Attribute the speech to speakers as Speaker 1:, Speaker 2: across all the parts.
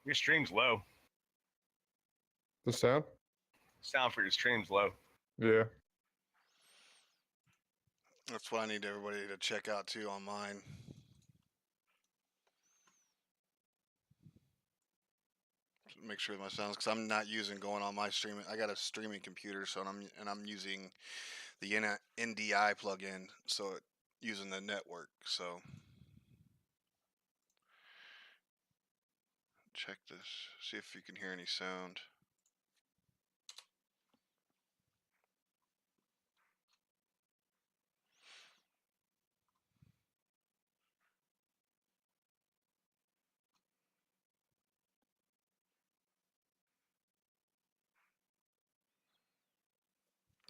Speaker 1: Your stream's low.
Speaker 2: The sound?
Speaker 1: Sound for your stream's low.
Speaker 2: Yeah.
Speaker 3: That's what I need everybody to check out too on mine. Make sure my sounds, because I'm not using going on my streaming. I got a streaming computer, so I'm using the NDI plugin, so using the network. So check this, see if you can hear any sound.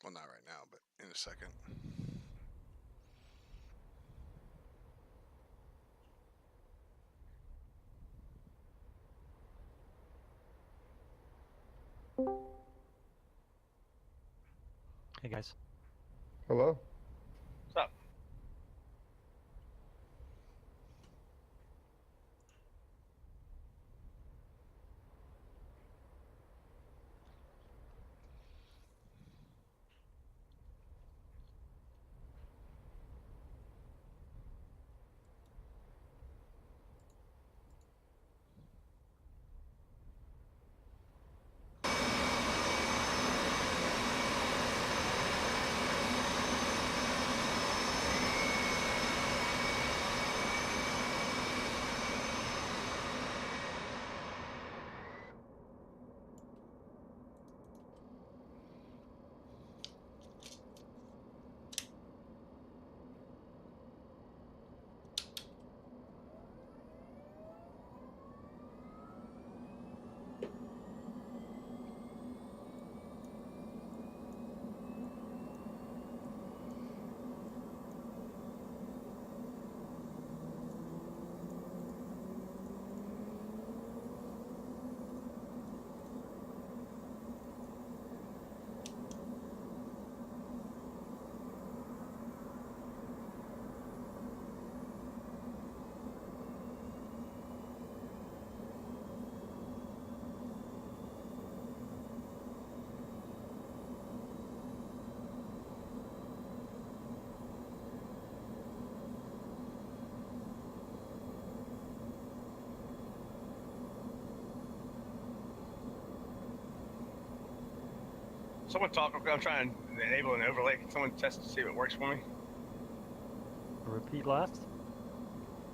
Speaker 3: Well, not right now, but in a second.
Speaker 4: Hey guys.
Speaker 2: Hello.
Speaker 1: What's up? Someone talk. I'm trying to enable an overlay. Can someone test to see if it works for me?
Speaker 4: Repeat last.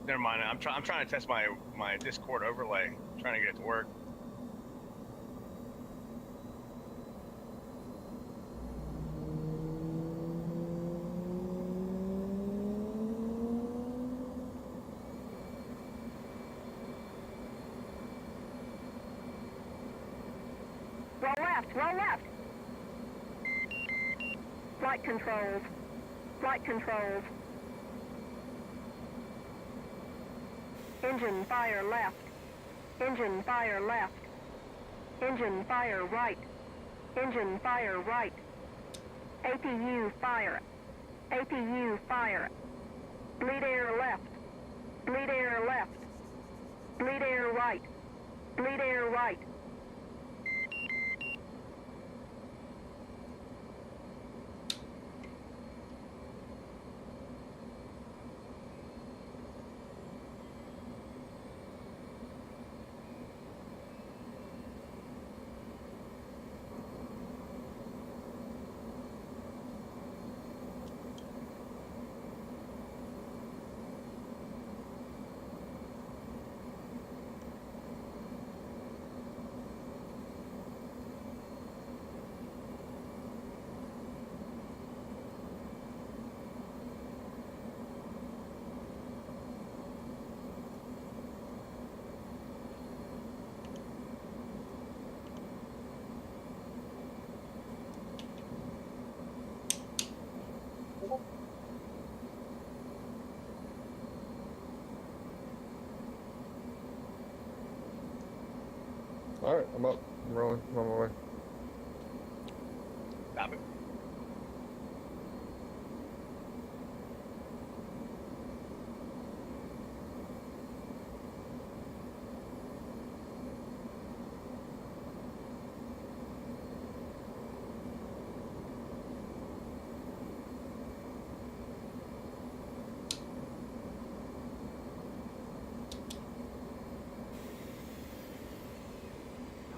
Speaker 1: Never mind. I'm trying to test my Discord overlay. I'm trying to get it to work.
Speaker 5: Roll left, roll left. Flight controls, flight controls. Engine fire left, engine fire left. Engine fire right, engine fire right. APU fire, APU fire. Bleed air left, bleed air left. Bleed air right, bleed air right.
Speaker 2: All right, I'm up. I'm rolling. I'm on my way.
Speaker 1: Stop it.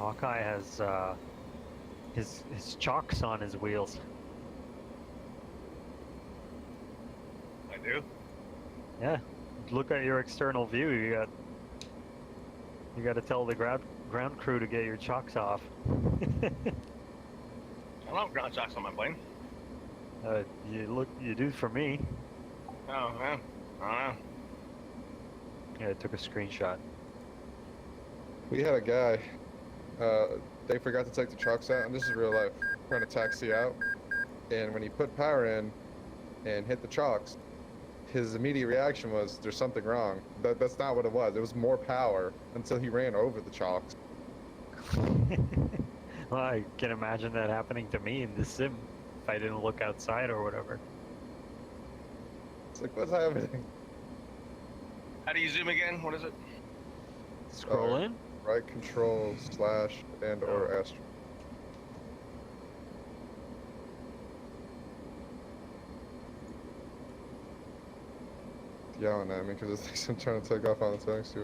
Speaker 4: Hawkeye has his chocks on his wheels.
Speaker 1: I do.
Speaker 4: Yeah. Look at your external view. You got to tell the ground crew to get your chocks off.
Speaker 1: I don't have ground shocks on my plane.
Speaker 4: You do for me.
Speaker 1: Oh, yeah. I don't know.
Speaker 4: Yeah, I took a screenshot.
Speaker 2: We had a guy. They forgot to take the trucks out, and this is real life. Trying to taxi out, and when he put power in and hit the chocks, his immediate reaction was, "There's something wrong." That's not what it was. It was more power until he ran over the chalks.
Speaker 4: Well, I can imagine that happening to me in the sim if I didn't look outside or whatever.
Speaker 2: It's like, what's happening?
Speaker 1: How do you zoom again? What is it?
Speaker 4: Scroll in.
Speaker 2: Right control / and or asterisk. Yelling at me because it thinks I'm trying to take off on the taxi.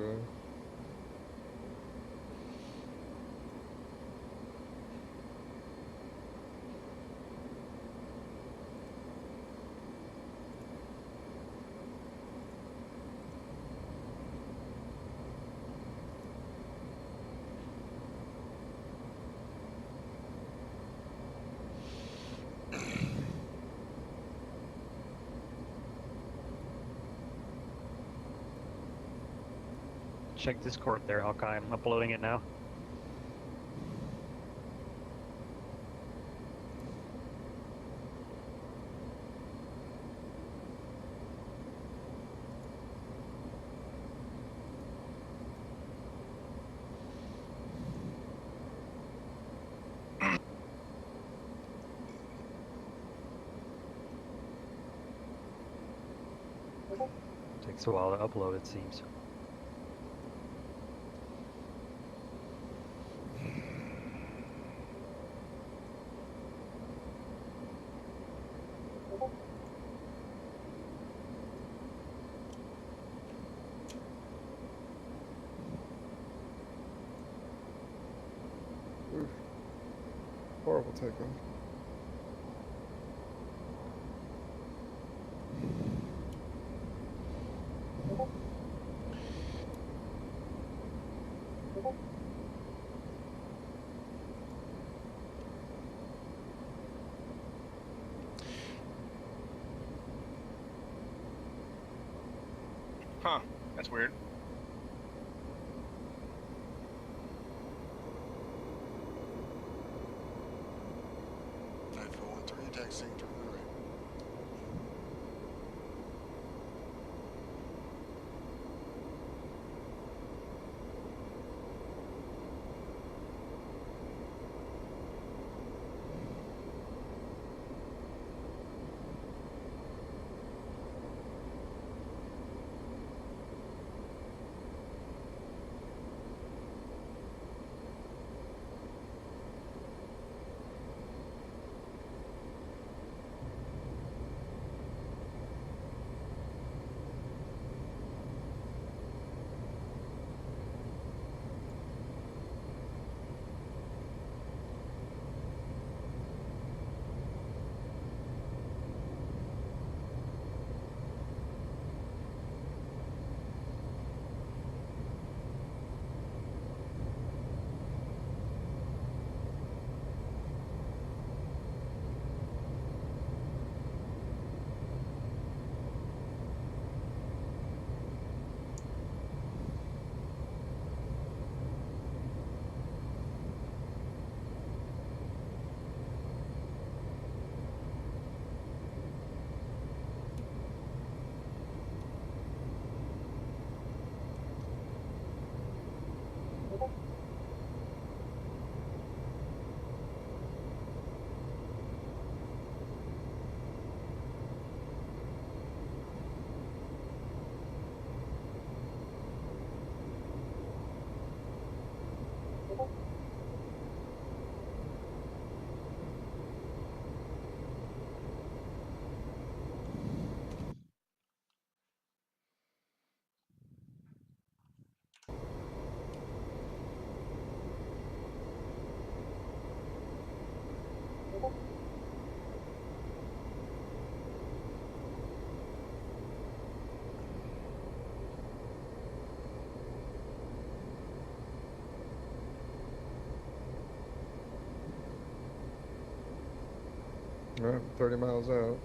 Speaker 4: Check Discord there, Hawkeye. I'm uploading it now. Takes a while to upload, it seems.
Speaker 2: Oof. Horrible takeoff.
Speaker 1: Huh. That's weird.
Speaker 3: Taxing to the right.
Speaker 2: Alright, 30 miles out.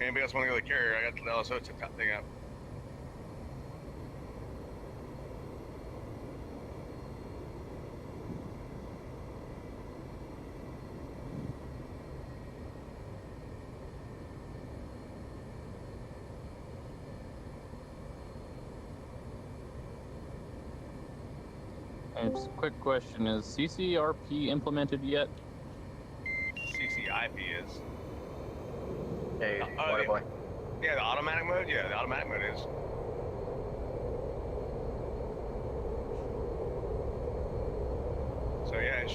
Speaker 1: Anybody else want to go to the carrier? I got the LSO thing up.
Speaker 6: And just a quick question, is CCRP implemented yet?
Speaker 1: CCIP is.
Speaker 7: Hey,
Speaker 1: Oh,
Speaker 7: water boy.
Speaker 1: Yeah, the automatic mode? Yeah, the automatic mode is. So yeah, it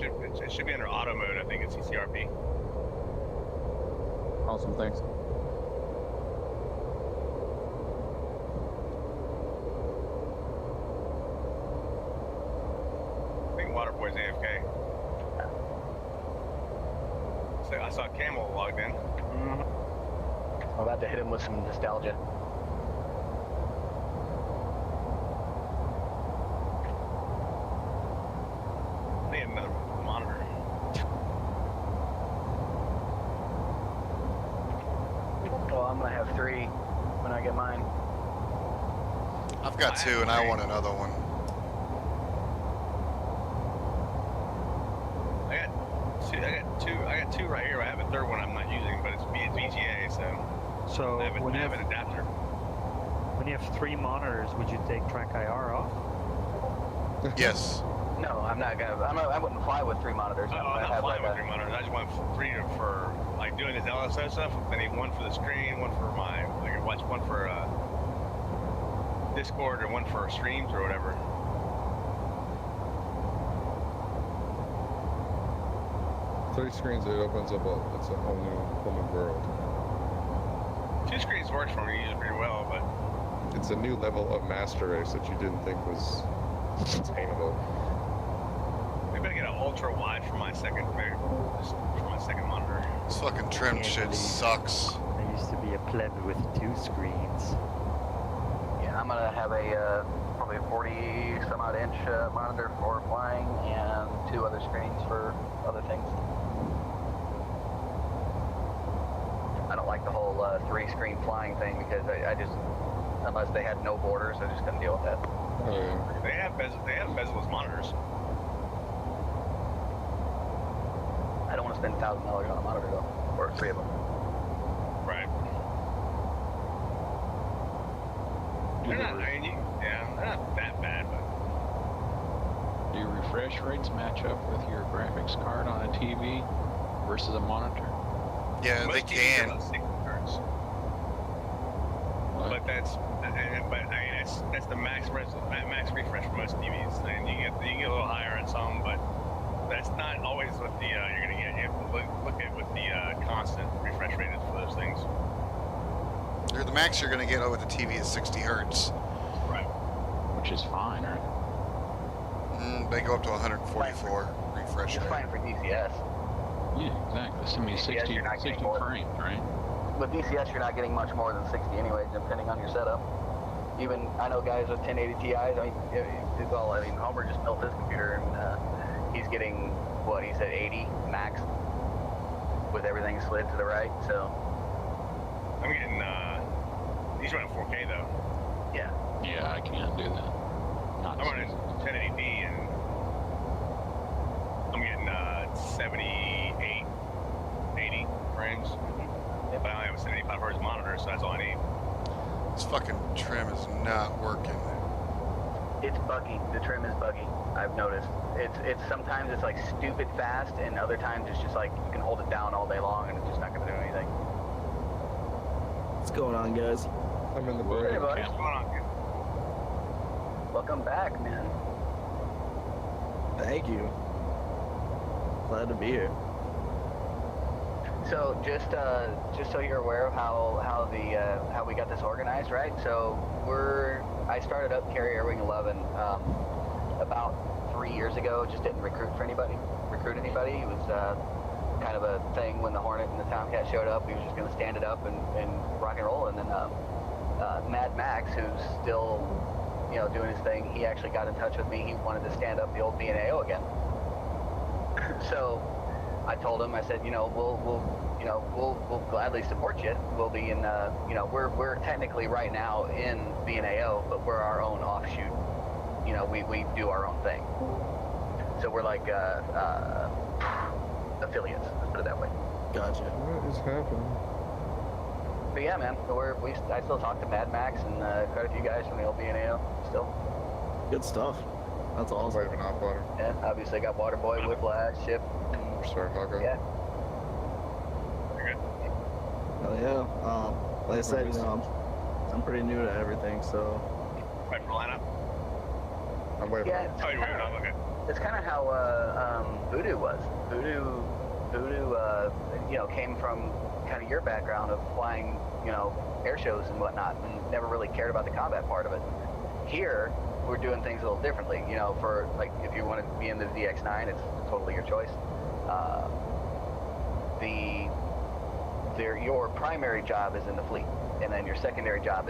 Speaker 1: should be under auto mode. I think it's CCRP.
Speaker 6: Awesome, thanks.
Speaker 1: I think Waterboy's AFK. So I saw Camel logged in.
Speaker 7: I'm about to hit him with some nostalgia.
Speaker 1: I need another monitor.
Speaker 7: Well, I'm gonna have 3 when I get mine.
Speaker 3: I've got 2 and I want another one.
Speaker 1: I got two right here. I have a third one I'm not using, but it's VGA, so I have an adapter.
Speaker 4: When you have 3 monitors, would you take track IR off?
Speaker 3: Yes.
Speaker 7: No, I'm not gonna. I wouldn't fly with 3 monitors.
Speaker 1: Oh, I'm not flying with 3 monitors. I just want freedom for like doing this LSO stuff. I need one for the screen, one for my like watch, one for Discord, or one for streams or whatever.
Speaker 2: Three screens, it opens up it's a whole new world.
Speaker 1: 2 screens works for me, use it pretty well, but
Speaker 2: It's a new level of master race that you didn't think was attainable.
Speaker 1: maybe I get an ultra wide for my second, maybe just for my second monitor.
Speaker 3: This fucking trim shit sucks.
Speaker 4: There used to be a pleb with 2 screens.
Speaker 7: Yeah, I'm gonna have a probably a 40 some odd inch monitor for flying and 2 other screens for other things. I don't like the whole 3 screen flying thing because I just, unless they had no borders, I just couldn't deal with that.
Speaker 2: Oh yeah.
Speaker 1: They have bezel-less monitors.
Speaker 7: I don't want to spend $1,000 on a monitor though, or 3 of them.
Speaker 1: Right. They're not, I mean, they're not that bad, but
Speaker 8: Do refresh rates match up with your graphics card on a TV versus a monitor?
Speaker 3: Yeah, they
Speaker 1: most TVs are
Speaker 3: can.
Speaker 1: about 60 hertz. But that's the max refresh for most TVs, and you get a little higher on some, but that's not always what the you're gonna get. You have to look at what the constant refresh rate is for those things.
Speaker 3: The max you're gonna get with the TV is 60 hertz.
Speaker 1: Right.
Speaker 8: Which is fine, right?
Speaker 3: They go up to 144 refresh
Speaker 7: It's
Speaker 3: rate.
Speaker 7: fine for DCS.
Speaker 8: Yeah, exactly. So I mean,
Speaker 7: DCS,
Speaker 8: 60
Speaker 7: you're not getting more.
Speaker 8: frames, right?
Speaker 7: With DCS, you're not getting much more than 60 anyways, depending on your setup. Even, I know guys with 1080 Ti's, I mean, Homer just built his computer and he's getting, what, he said 80 max with everything slid to the right, so,
Speaker 1: I'm getting these running 4K though.
Speaker 7: yeah.
Speaker 8: Yeah, I can't do that. Not
Speaker 1: I'm running 1080p and I'm getting 78, 80 frames. But I only have a 75 hertz monitor, so that's all I need.
Speaker 3: This fucking trim is not working.
Speaker 7: It's buggy. The trim is buggy. I've noticed. It's sometimes it's like stupid fast, and other times it's just like you can hold it down all day long and it's just not going to do anything.
Speaker 9: What's going on, guys?
Speaker 2: I'm in the
Speaker 7: Hey,
Speaker 2: bridge.
Speaker 7: buddy.
Speaker 1: What's going on, kid?
Speaker 7: Welcome back, man.
Speaker 9: Thank you. Glad to be here.
Speaker 7: So just so you're aware of how we got this organized, right? So I started up Carry Air Wing 11 about 3 years ago. Just didn't recruit anybody. It was kind of a thing when the Hornet and the Tomcat showed up. We was just going to stand it up and rock and roll. And then Mad Max, who's still doing his thing, he actually got in touch with me. He wanted to stand up the old BNAO again. So I told him, I said, we'll gladly support you. We'll be in, we're technically right now in BNAO, but we're our own offshoot. We do our own thing. So we're like affiliates, let's put it that way.
Speaker 9: Gotcha.
Speaker 2: What is happening?
Speaker 7: But yeah, man, I still talk to Mad Max and quite a few guys from the old BNAO still.
Speaker 9: Good stuff. That's
Speaker 2: I'm
Speaker 9: awesome.
Speaker 2: waving off water.
Speaker 7: Yeah, obviously got Waterboy, Whiplash, Ship.
Speaker 2: Sorry, Hawkeye.
Speaker 7: Yeah.
Speaker 9: Hell yeah. Like I said, I'm pretty new to everything, so.
Speaker 1: Right for lineup?
Speaker 2: I'm waving
Speaker 7: Yeah,
Speaker 2: off.
Speaker 1: Oh, you're waving off, okay.
Speaker 7: it's kind of how Voodoo was. Voodoo, came from kind of your background of flying, air shows and whatnot, and never really cared about the combat part of it. Here, we're doing things a little differently. For like, if you want to be in the VX9, it's totally your choice. Your primary job is in the fleet, and then your secondary job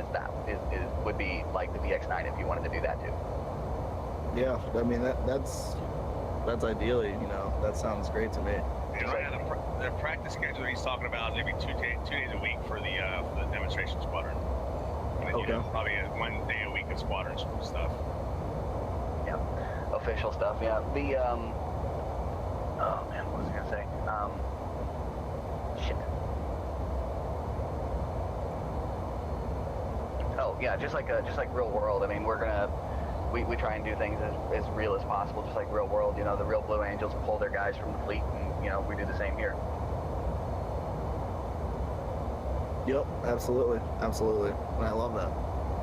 Speaker 7: would be like the VX9 if you wanted to do that too.
Speaker 9: Yeah, I mean that's ideally, that sounds great to me.
Speaker 1: And right now, the practice schedule he's talking about is maybe two days a week for the demonstration squadron. And then,
Speaker 9: Okay.
Speaker 1: probably 1 day a week of squadron stuff.
Speaker 7: Yeah, official stuff. Yeah, the oh man, what was I gonna say? Shit. Oh yeah, just like real world. I mean, we try and do things as real as possible, just like real world. The real Blue Angels pull their guys from the fleet, and we do the same here.
Speaker 9: Yep, absolutely. And I love that.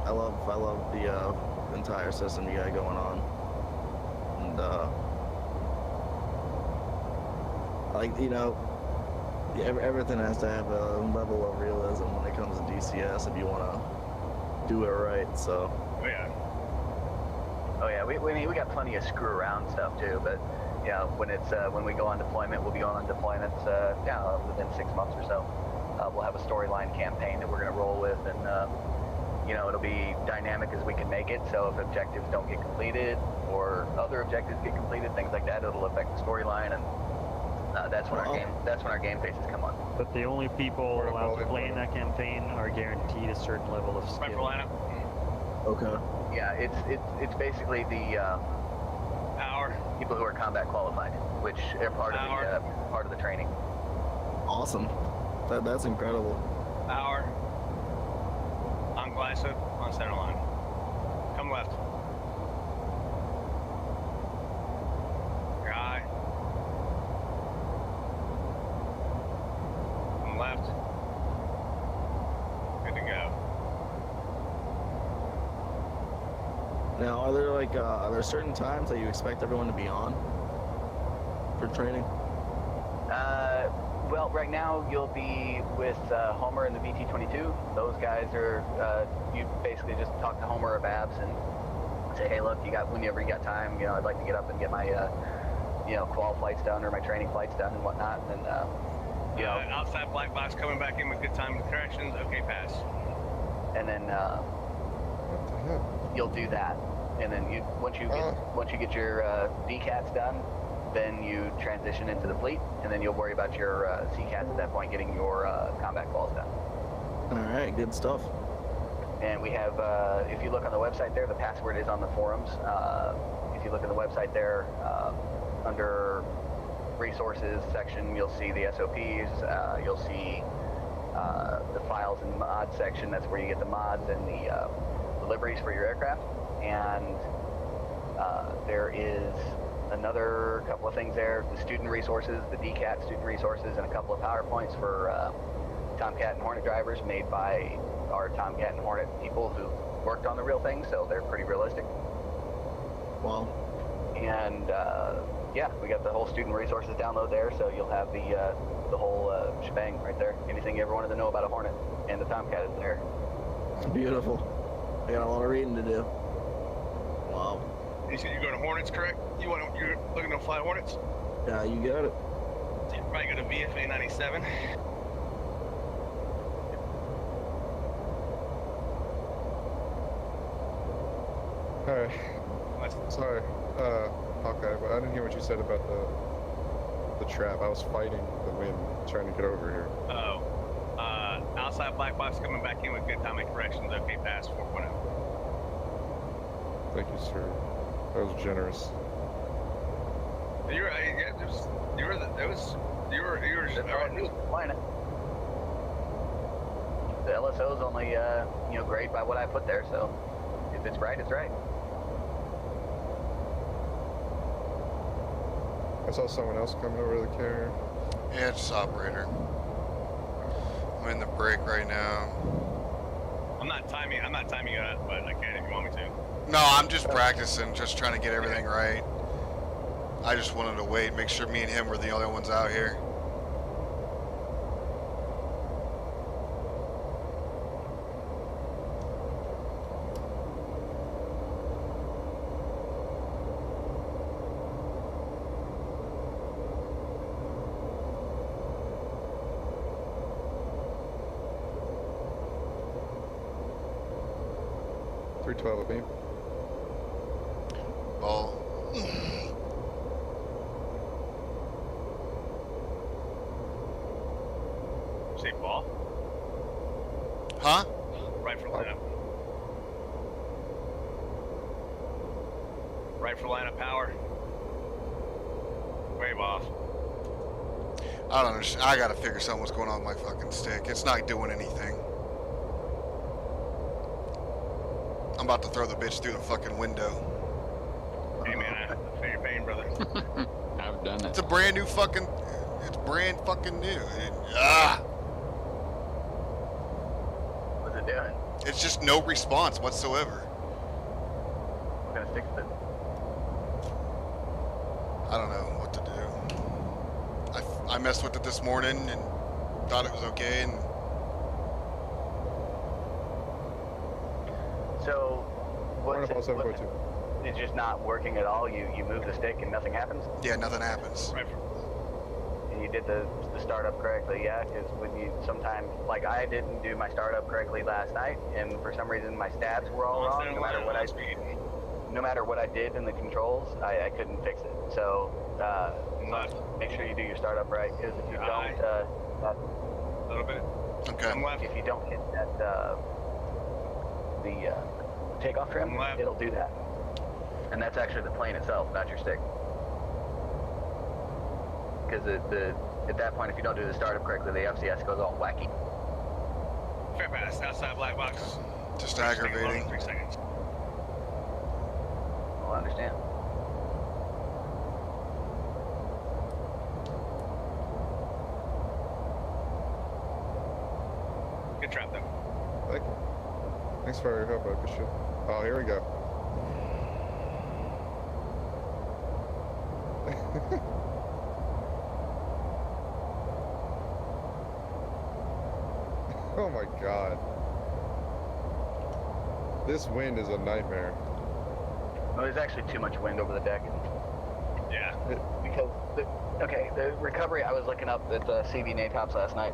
Speaker 9: I love the entire system you got going on. And everything has to have a level of realism when it comes to DCS if you want to do it right. So.
Speaker 1: Oh, yeah.
Speaker 7: Oh yeah, we got plenty of screw around stuff too, but when we go on deployment, we'll be going on deployments within 6 months or so. We'll have a storyline campaign that we're going to roll with, and it'll be dynamic as we can make it. So if objectives don't get completed or other objectives get completed, things like that, it'll affect the storyline, and that's when our game phases come on.
Speaker 4: But the only people allowed to play in that campaign are guaranteed a certain level of
Speaker 1: Right for
Speaker 4: skill.
Speaker 1: lineup?
Speaker 9: Okay.
Speaker 7: Yeah, it's basically the
Speaker 1: Hour.
Speaker 7: people who are combat qualified, which are part of the training.
Speaker 9: Awesome. That's incredible.
Speaker 1: Hour. On Glycid, on center line. Come left. Guy. Come left. Good to go.
Speaker 9: Now, are there certain times that you expect everyone to be on for training?
Speaker 7: Well, right now you'll be with Homer and the VT-22. Those guys are, you basically just talk to Homer or Babs and say, hey, look, whenever you got time, I'd like to get up and get my, qual flights done or my training flights done and whatnot. And
Speaker 1: Outside black box coming back in with good time and corrections. Okay, pass.
Speaker 7: and then
Speaker 2: What the hell?
Speaker 7: you'll do that. And then once you get your DCATs done, then you transition into the fleet, and then you'll worry about your CCATs at that point, getting your combat calls done.
Speaker 9: All right, good stuff.
Speaker 7: And we have, if you look on the website there, the password is on the forums. If you look at the website there, under resources section, you'll see the SOPs, you'll see the files and mods section. That's where you get the mods and the liveries for your aircraft. And there is another couple of things there, the student resources, the DCAT student resources, and a couple of PowerPoints for Tomcat and Hornet drivers made by our Tomcat and Hornet people who worked on the real thing, so they're pretty realistic.
Speaker 9: Wow.
Speaker 7: And yeah, we got the whole student resources download there, so you'll have the whole shebang right there. Anything you ever wanted to know about a Hornet and the Tomcat is there.
Speaker 9: Beautiful. I got a lot of reading to do. Wow.
Speaker 1: You said you're going to Hornets, correct? You're looking to fly Hornets?
Speaker 9: Yeah, you got it.
Speaker 1: You probably go to VFA 97.
Speaker 2: Alright. Sorry, Hawkeye, but I didn't hear what you said about the trap. I was fighting the wind trying to get over here.
Speaker 1: Oh. Outside black box coming back in with good timing corrections. Okay, pass 4.0.
Speaker 2: Thank you, sir. That was generous.
Speaker 1: You were just
Speaker 7: Flying it. The LSO's only grade by what I put there, so if it's right, it's right.
Speaker 2: I saw someone else coming over the carrier.
Speaker 3: Yeah, it's just operator. I'm in the break right now.
Speaker 1: I'm not timing it up, but I can if you want me to.
Speaker 3: No, I'm just practicing, just trying to get everything right. I just wanted to wait, make sure me and him were the only ones out here.
Speaker 2: .312 beam.
Speaker 3: Well,
Speaker 1: Say ball.
Speaker 3: huh?
Speaker 1: Right for lineup. Right for lineup power. Wave off.
Speaker 3: I don't understand. I gotta figure something what's going on with my fucking stick. It's not doing anything. I'm about to throw the bitch through the fucking window.
Speaker 1: Hey man, I feel your pain, brother.
Speaker 8: I've done it.
Speaker 3: It's a brand new fucking, it's brand fucking new. Ah!
Speaker 7: What's it doing?
Speaker 3: It's just no response whatsoever.
Speaker 7: What kind of stick is it?
Speaker 3: I don't know what to do. I messed with it this morning and thought it was okay, and
Speaker 7: So, what's it,
Speaker 2: 7.2.
Speaker 7: it's just not working at all? You move the stick and nothing happens?
Speaker 3: yeah, nothing happens.
Speaker 1: Right for.
Speaker 7: And you did the startup correctly, yeah? Because when you sometimes, like I didn't do my startup correctly last night, and for some reason my stats were all wrong. No matter what I did in the controls, I couldn't fix it. So make sure you do your startup right, because if you don't,
Speaker 1: A little bit.
Speaker 3: Okay.
Speaker 1: I'm left.
Speaker 7: if you don't hit that the takeoff trim,
Speaker 1: Left.
Speaker 7: it'll do that. And that's actually the plane itself, not your stick. Because at that point, if you don't do the startup correctly, the FCS goes all wacky.
Speaker 1: Fair pass. Outside black box.
Speaker 3: Just aggravating.
Speaker 1: 3 seconds.
Speaker 7: Well, I understand.
Speaker 1: Good trap though.
Speaker 2: Thank you. Thanks for your help, I appreciate it. Oh, here we go. Oh my god. This wind is a nightmare.
Speaker 7: Well, there's actually too much wind over the deck.
Speaker 1: Yeah.
Speaker 7: Because, the recovery, I was looking up at CV NATOPS last night.